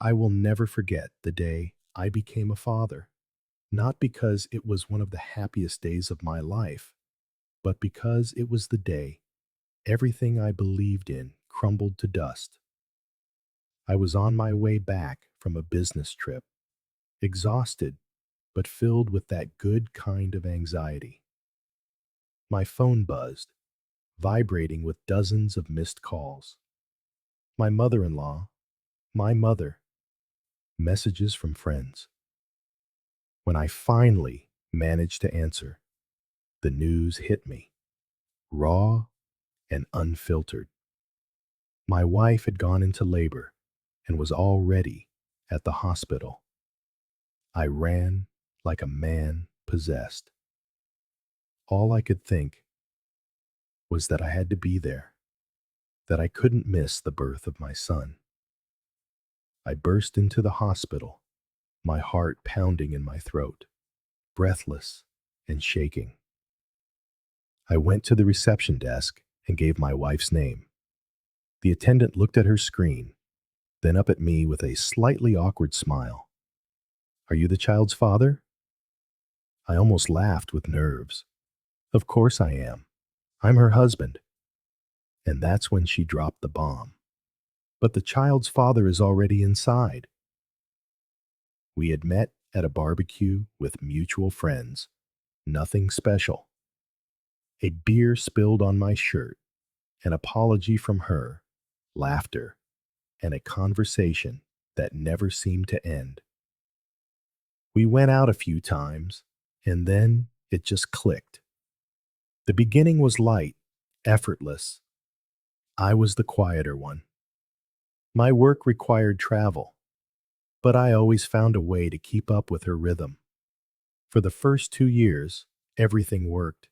I will never forget the day I became a father, not because it was one of the happiest days of my life, but because it was the day everything I believed in crumbled to dust. I was on my way back from a business trip, exhausted, but filled with that good kind of anxiety. My phone buzzed, vibrating with dozens of missed calls. My mother in law, my mother, messages from friends. When I finally managed to answer, the news hit me, raw and unfiltered. My wife had gone into labor and was already at the hospital. I ran like a man possessed. All I could think was that I had to be there, that I couldn't miss the birth of my son. I burst into the hospital, my heart pounding in my throat, breathless and shaking. I went to the reception desk and gave my wife's name. The attendant looked at her screen, then up at me with a slightly awkward smile. Are you the child's father? I almost laughed with nerves. Of course I am. I'm her husband. And that's when she dropped the bomb. But the child's father is already inside. We had met at a barbecue with mutual friends. Nothing special. A beer spilled on my shirt, an apology from her, laughter, and a conversation that never seemed to end. We went out a few times, and then it just clicked. The beginning was light, effortless. I was the quieter one. My work required travel, but I always found a way to keep up with her rhythm. For the first 2 years, everything worked.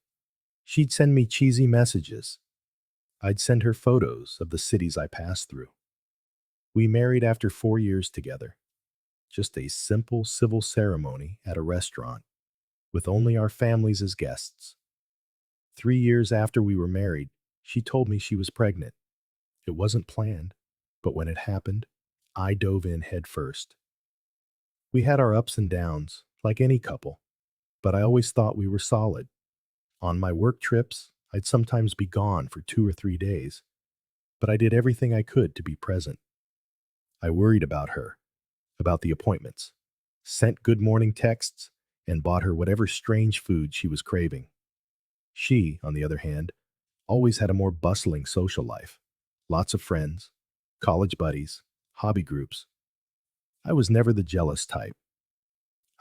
She'd send me cheesy messages. I'd send her photos of the cities I passed through. We married after 4 years together. Just a simple civil ceremony at a restaurant, with only our families as guests. 3 years after we were married, she told me she was pregnant. It wasn't planned, but when it happened, I dove in head first. We had our ups and downs, like any couple, but I always thought we were solid. On my work trips, I'd sometimes be gone for 2 or 3 days, but I did everything I could to be present. I worried about her, about the appointments, sent good morning texts, and bought her whatever strange food she was craving. She, on the other hand, always had a more bustling social life. Lots of friends, college buddies, hobby groups. I was never the jealous type.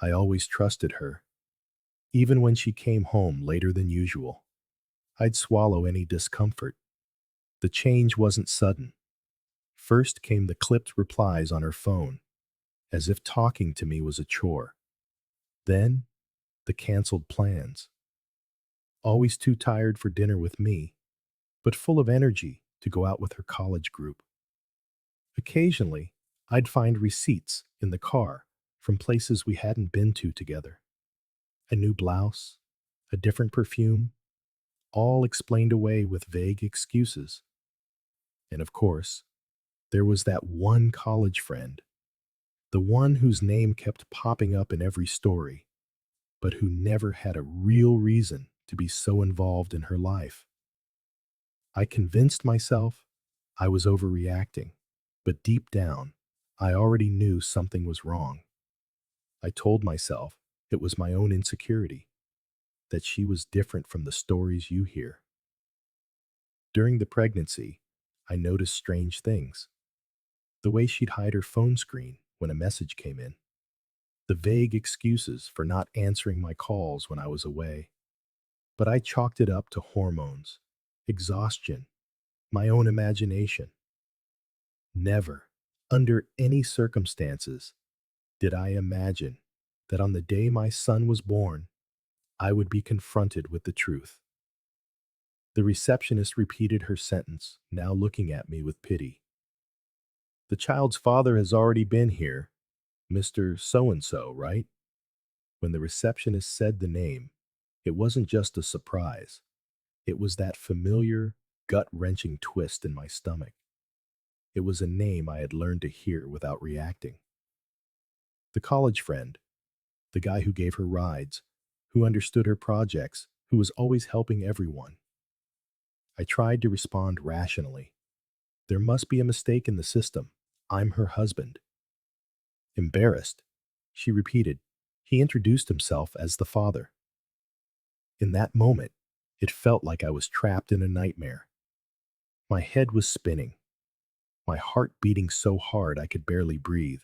I always trusted her, even when she came home later than usual. I'd swallow any discomfort. The change wasn't sudden. First came the clipped replies on her phone, as if talking to me was a chore. Then, the canceled plans. Always too tired for dinner with me, but full of energy to go out with her college group. Occasionally, I'd find receipts in the car from places we hadn't been to together. A new blouse, a different perfume, all explained away with vague excuses. And of course, there was that one college friend, the one whose name kept popping up in every story, but who never had a real reason to be so involved in her life. I convinced myself I was overreacting, but deep down, I already knew something was wrong. I told myself it was my own insecurity, that she was different from the stories you hear. During the pregnancy, I noticed strange things. The way she'd hide her phone screen when a message came in, the vague excuses for not answering my calls when I was away. But I chalked it up to hormones, exhaustion, my own imagination. Never, under any circumstances, did I imagine that on the day my son was born, I would be confronted with the truth. The receptionist repeated her sentence, now looking at me with pity. The child's father has already been here, Mr. So and so, right? When the receptionist said the name, it wasn't just a surprise. It was that familiar, gut wrenching twist in my stomach. It was a name I had learned to hear without reacting. The college friend, the guy who gave her rides, who understood her projects, who was always helping everyone. I tried to respond rationally. There must be a mistake in the system. I'm her husband. Embarrassed, she repeated. He introduced himself as the father. In that moment, it felt like I was trapped in a nightmare. My head was spinning, my heart beating so hard I could barely breathe.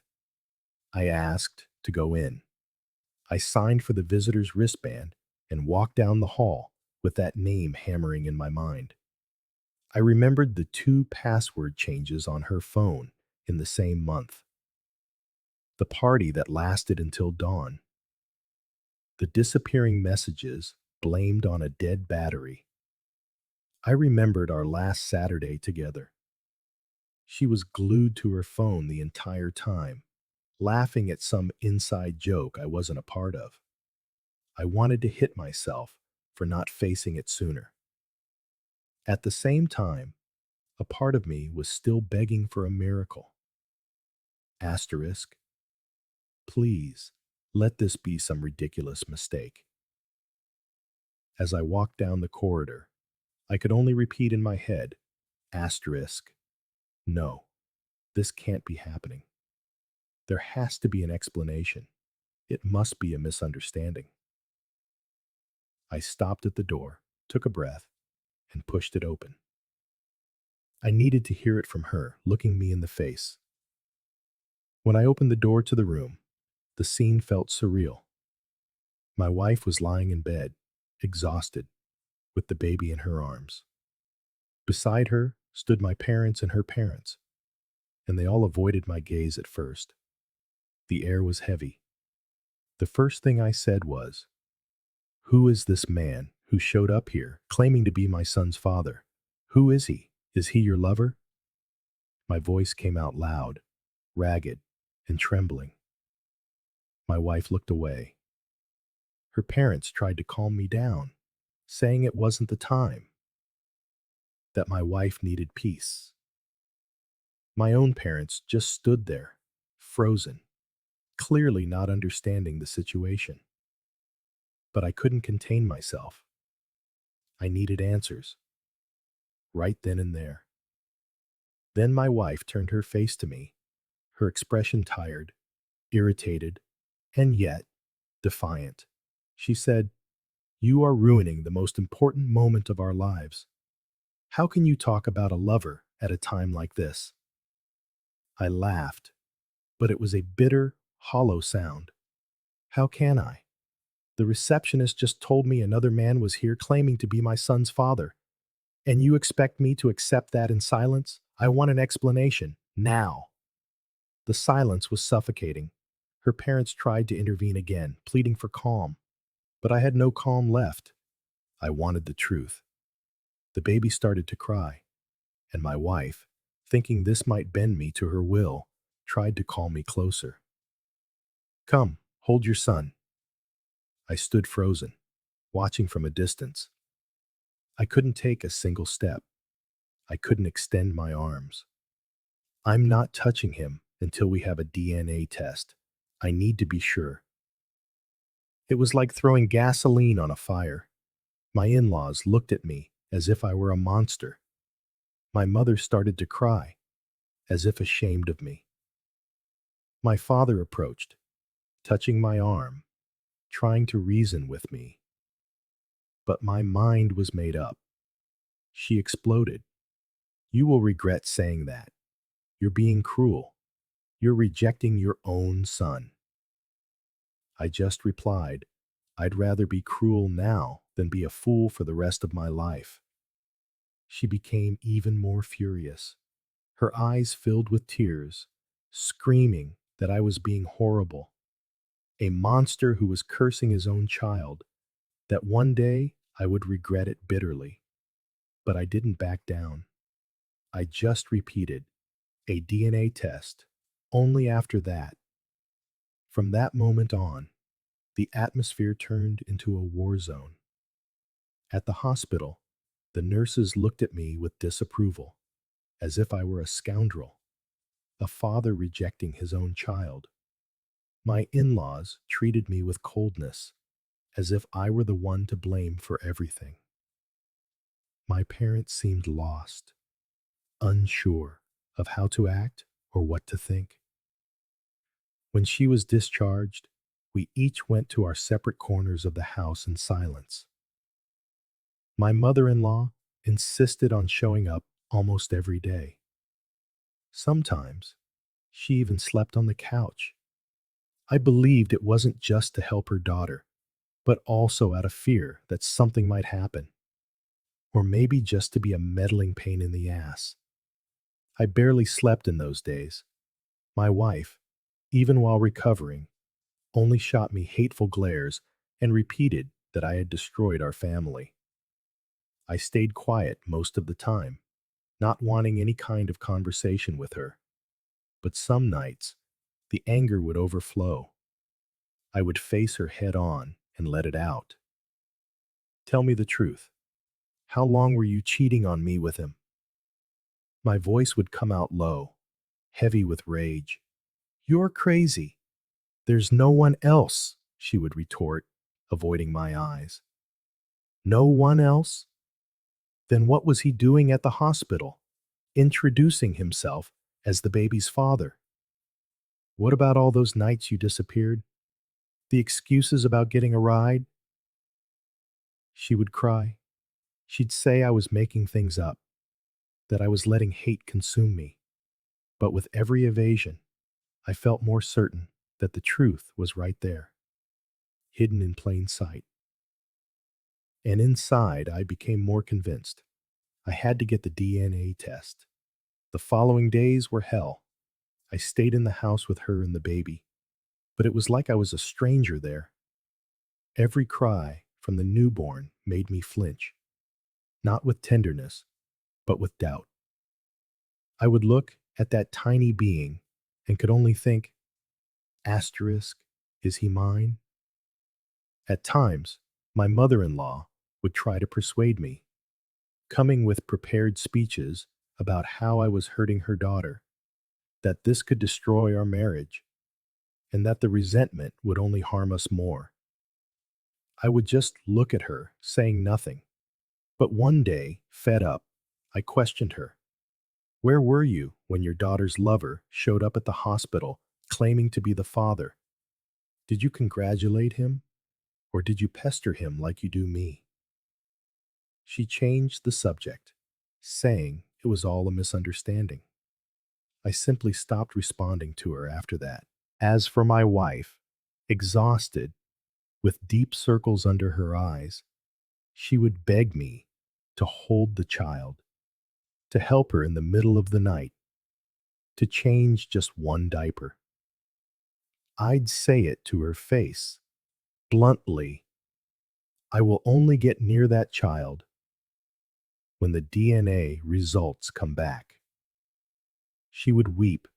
I asked to go in. I signed for the visitor's wristband and walked down the hall with that name hammering in my mind. I remembered the 2 password changes on her phone in the same month, the party that lasted until dawn, the disappearing messages blamed on a dead battery. I remembered our last Saturday together. She was glued to her phone the entire time, laughing at some inside joke I wasn't a part of. I wanted to hit myself for not facing it sooner. At the same time, a part of me was still begging for a miracle. Asterisk, please, let this be some ridiculous mistake. As I walked down the corridor, I could only repeat in my head, asterisk, no, this can't be happening. There has to be an explanation. It must be a misunderstanding. I stopped at the door, took a breath, and pushed it open. I needed to hear it from her, looking me in the face. When I opened the door to the room, the scene felt surreal. My wife was lying in bed, exhausted, with the baby in her arms. Beside her stood my parents and her parents, and they all avoided my gaze at first. The air was heavy. The first thing I said was, "Who is this man who showed up here claiming to be my son's father? Who is he? Is he your lover?" My voice came out loud, ragged, and trembling. My wife looked away. Her parents tried to calm me down, saying it wasn't the time, that my wife needed peace. My own parents just stood there, frozen, clearly not understanding the situation. But I couldn't contain myself. I needed answers, right then and there. Then my wife turned her face to me, her expression tired, irritated, and yet defiant. She said, "You are ruining the most important moment of our lives. How can you talk about a lover at a time like this?" I laughed, but it was a bitter, hollow sound. How can I? The receptionist just told me another man was here claiming to be my son's father. And you expect me to accept that in silence? I want an explanation, now. The silence was suffocating. Her parents tried to intervene again, pleading for calm. But I had no calm left. I wanted the truth. The baby started to cry, and my wife, thinking this might bend me to her will, tried to call me closer. "Come, hold your son." I stood frozen, watching from a distance. I couldn't take a single step. I couldn't extend my arms. "I'm not touching him until we have a DNA test. I need to be sure." It was like throwing gasoline on a fire. My in-laws looked at me as if I were a monster. My mother started to cry, as if ashamed of me. My father approached, touching my arm, trying to reason with me. But my mind was made up. She exploded. "You will regret saying that. You're being cruel. You're rejecting your own son." I just replied, "I'd rather be cruel now than be a fool for the rest of my life." She became even more furious. Her eyes filled with tears, screaming that I was being horrible, a monster who was cursing his own child, that one day I would regret it bitterly. But I didn't back down. I just repeated, "A DNA test." Only after that, from that moment on, the atmosphere turned into a war zone. At the hospital, the nurses looked at me with disapproval, as if I were a scoundrel. a father rejecting his own child. My in-laws treated me with coldness, as if I were the one to blame for everything. My parents seemed lost, unsure of how to act or what to think. When she was discharged, we each went to our separate corners of the house in silence. My mother-in-law insisted on showing up almost every day. Sometimes, she even slept on the couch. I believed it wasn't just to help her daughter, but also out of fear that something might happen, or maybe just to be a meddling pain in the ass. I barely slept in those days. My wife, even while recovering, only shot me hateful glares and repeated that I had destroyed our family. I stayed quiet most of the time, not wanting any kind of conversation with her. But some nights, the anger would overflow. I would face her head on and let it out. Tell me the truth. How long were you cheating on me with him? My voice would come out low, heavy with rage. You're crazy. There's no one else, she would retort, avoiding my eyes. No one else? Then what was he doing at the hospital, introducing himself as the baby's father? What about all those nights you disappeared? The excuses about getting a ride? She would cry. She'd say I was making things up, that I was letting hate consume me. But with every evasion, I felt more certain that the truth was right there, hidden in plain sight. And inside, I became more convinced. I had to get the DNA test. The following days were hell. I stayed in the house with her and the baby, but it was like I was a stranger there. Every cry from the newborn made me flinch, not with tenderness, but with doubt. I would look at that tiny being and could only think, asterisk, is he mine? At times, my mother-in-law would try to persuade me, coming with prepared speeches about how I was hurting her daughter, that this could destroy our marriage, and that the resentment would only harm us more. I would just look at her, saying nothing. But one day, fed up, I questioned her. Where were you when your daughter's lover showed up at the hospital claiming to be the father? Did you congratulate him? Or did you pester him like you do me? She changed the subject, saying it was all a misunderstanding. I simply stopped responding to her after that. As for my wife, exhausted, with deep circles under her eyes, she would beg me to hold the child, to help her in the middle of the night, to change just one diaper. I'd say it to her face, bluntly, I will only get near that child when the DNA results come back. She would weep,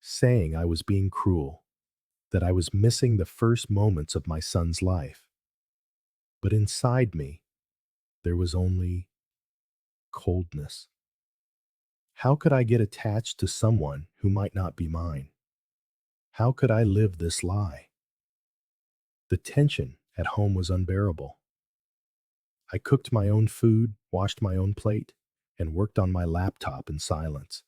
saying I was being cruel, that I was missing the first moments of my son's life. But inside me, there was only coldness. How could I get attached to someone who might not be mine? How could I live this lie? The tension at home was unbearable. I cooked my own food, washed my own plate, and worked on my laptop in silence.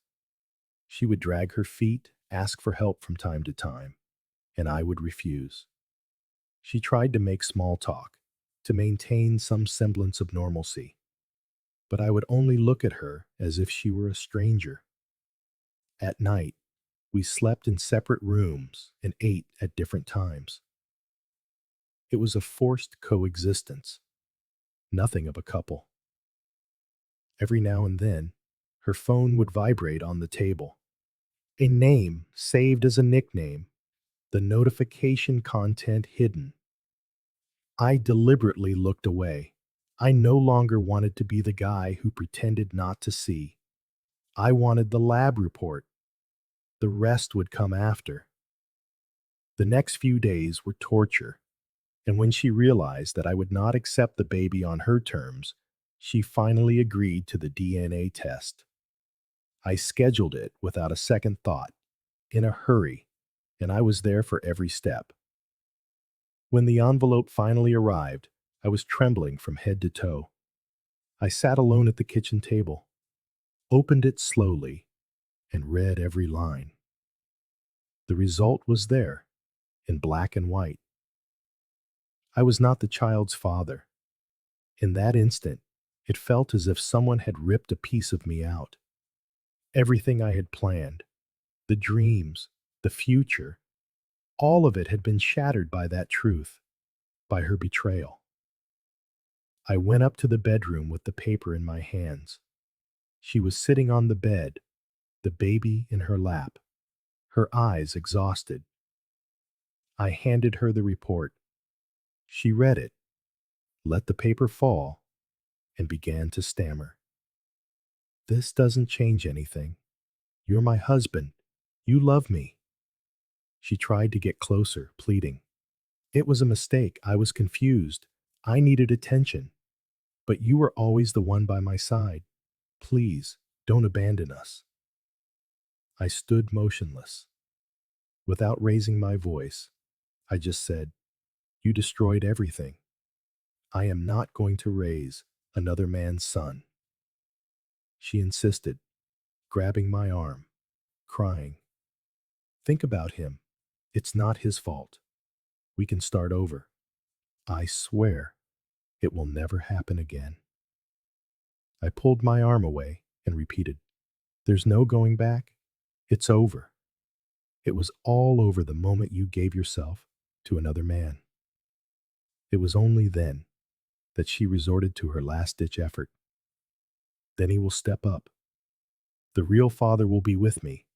She would drag her feet, ask for help from time to time, and I would refuse. She tried to make small talk, to maintain some semblance of normalcy, but I would only look at her as if she were a stranger. At night, we slept in separate rooms and ate at different times. It was a forced coexistence, nothing of a couple. Every now and then, her phone would vibrate on the table. A name saved as a nickname, the notification content hidden. I deliberately looked away. I no longer wanted to be the guy who pretended not to see. I wanted the lab report. The rest would come after. The next few days were torture, and when she realized that I would not accept the baby on her terms, she finally agreed to the DNA test. I scheduled it without a second thought, in a hurry, and I was there for every step. When the envelope finally arrived, I was trembling from head to toe. I sat alone at the kitchen table, opened it slowly, and read every line. The result was there, in black and white. I was not the child's father. In that instant, it felt as if someone had ripped a piece of me out. Everything I had planned, the dreams, the future, all of it had been shattered by that truth, by her betrayal. I went up to the bedroom with the paper in my hands. She was sitting on the bed, the baby in her lap, her eyes exhausted. I handed her the report. She read it, let the paper fall, and began to stammer. "This doesn't change anything. You're my husband. You love me." She tried to get closer, pleading. "It was a mistake. I was confused. I needed attention. But you were always the one by my side. Please, don't abandon us." I stood motionless. Without raising my voice, I just said, "You destroyed everything. I am not going to raise another man's son." She insisted, grabbing my arm, crying, "Think about him. It's not his fault. We can start over. I swear it will never happen again." I pulled my arm away and repeated, "There's no going back. It's over. It was all over the moment you gave yourself to another man." It was only then that she resorted to her last-ditch effort. "Then he will step up. The real father will be with me.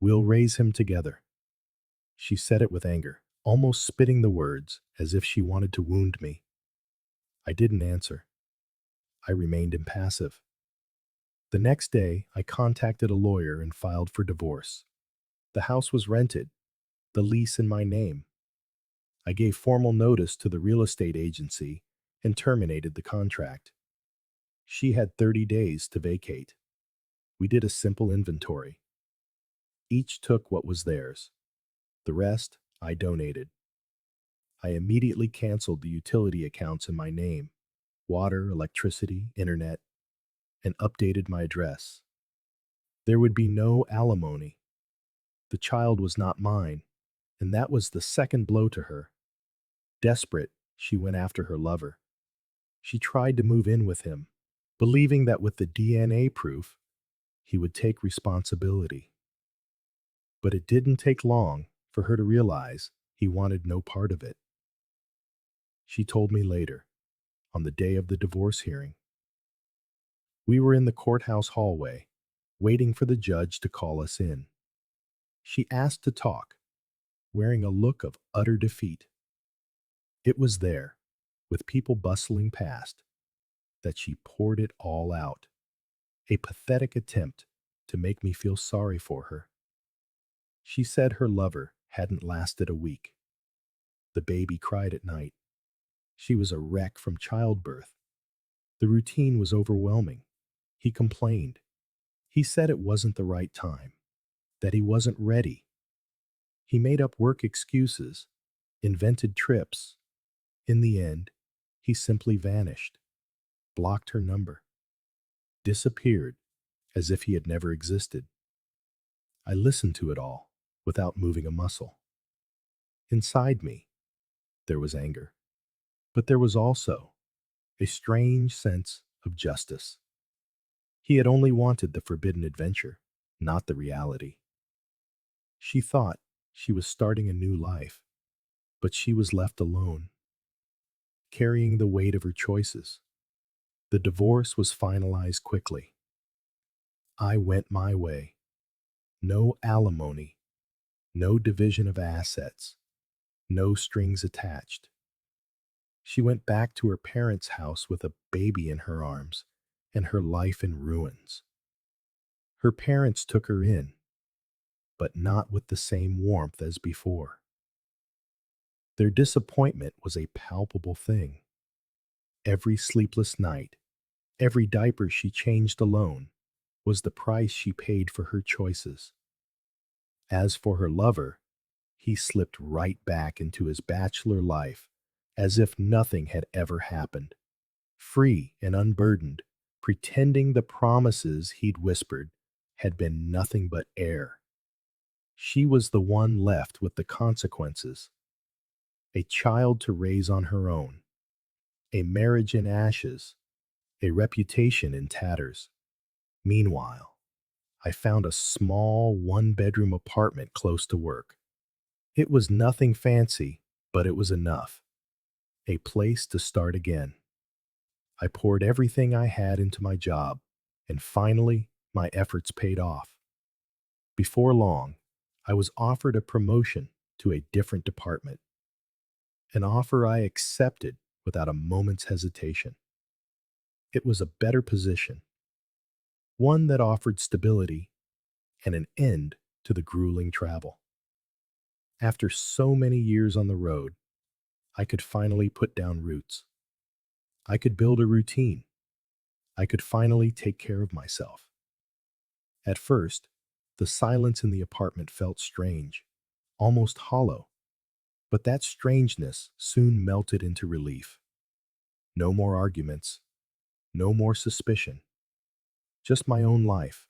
We'll raise him together." She said it with anger, almost spitting the words as if she wanted to wound me. I didn't answer. I remained impassive. The next day, I contacted a lawyer and filed for divorce. The house was rented, the lease in my name. I gave formal notice to the real estate agency and terminated the contract. She had 30 days to vacate. We did a simple inventory. Each took what was theirs. The rest, I donated. I immediately canceled the utility accounts in my name, water, electricity, internet, and updated my address. There would be no alimony. The child was not mine, and that was the second blow to her. Desperate, she went after her lover. She tried to move in with him, believing that with the DNA proof, he would take responsibility. But it didn't take long for her to realize he wanted no part of it. She told me later, on the day of the divorce hearing. We were in the courthouse hallway, waiting for the judge to call us in. She asked to talk, wearing a look of utter defeat. It was there, with people bustling past, that she poured it all out, a pathetic attempt to make me feel sorry for her. She said her lover hadn't lasted a week. The baby cried at night. She was a wreck from childbirth. The routine was overwhelming. He complained. He said it wasn't the right time, that he wasn't ready. He made up work excuses, invented trips. In the end, he simply vanished, blocked her number, disappeared as if he had never existed. I listened to it all without moving a muscle. Inside me, there was anger, but there was also a strange sense of justice. He had only wanted the forbidden adventure, not the reality. She thought she was starting a new life, but she was left alone, carrying the weight of her choices. The divorce was finalized quickly. I went my way. No alimony, no division of assets, no strings attached. She went back to her parents' house with a baby in her arms and her life in ruins. Her parents took her in, but not with the same warmth as before. Their disappointment was a palpable thing. Every sleepless night, every diaper she changed alone, was the price she paid for her choices. As for her lover, he slipped right back into his bachelor life as if nothing had ever happened, free and unburdened, pretending the promises he'd whispered had been nothing but air. She was the one left with the consequences, a child to raise on her own, a marriage in ashes, a reputation in tatters. Meanwhile, I found a small one-bedroom apartment close to work. It was nothing fancy, but it was enough. A place to start again. I poured everything I had into my job, and finally, my efforts paid off. Before long, I was offered a promotion to a different department, an offer I accepted without a moment's hesitation. It was a better position, one that offered stability and an end to the grueling travel. After so many years on the road, I could finally put down roots. I could build a routine. I could finally take care of myself. At first, the silence in the apartment felt strange, almost hollow, but that strangeness soon melted into relief. No more arguments, no more suspicion, just my own life,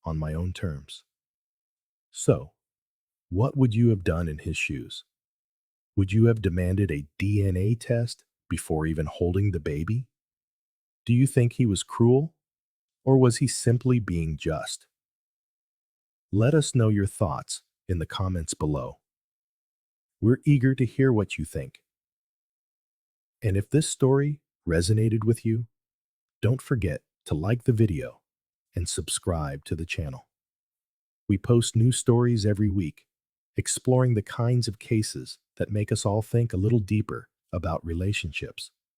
on my own terms. So, what would you have done in his shoes? Would you have demanded a DNA test before even holding the baby? Do you think he was cruel, or was he simply being just? Let us know your thoughts in the comments below. We're eager to hear what you think. And if this story resonated with you, don't forget to like the video and subscribe to the channel. We post new stories every week, exploring the kinds of cases that make us all think a little deeper about relationships.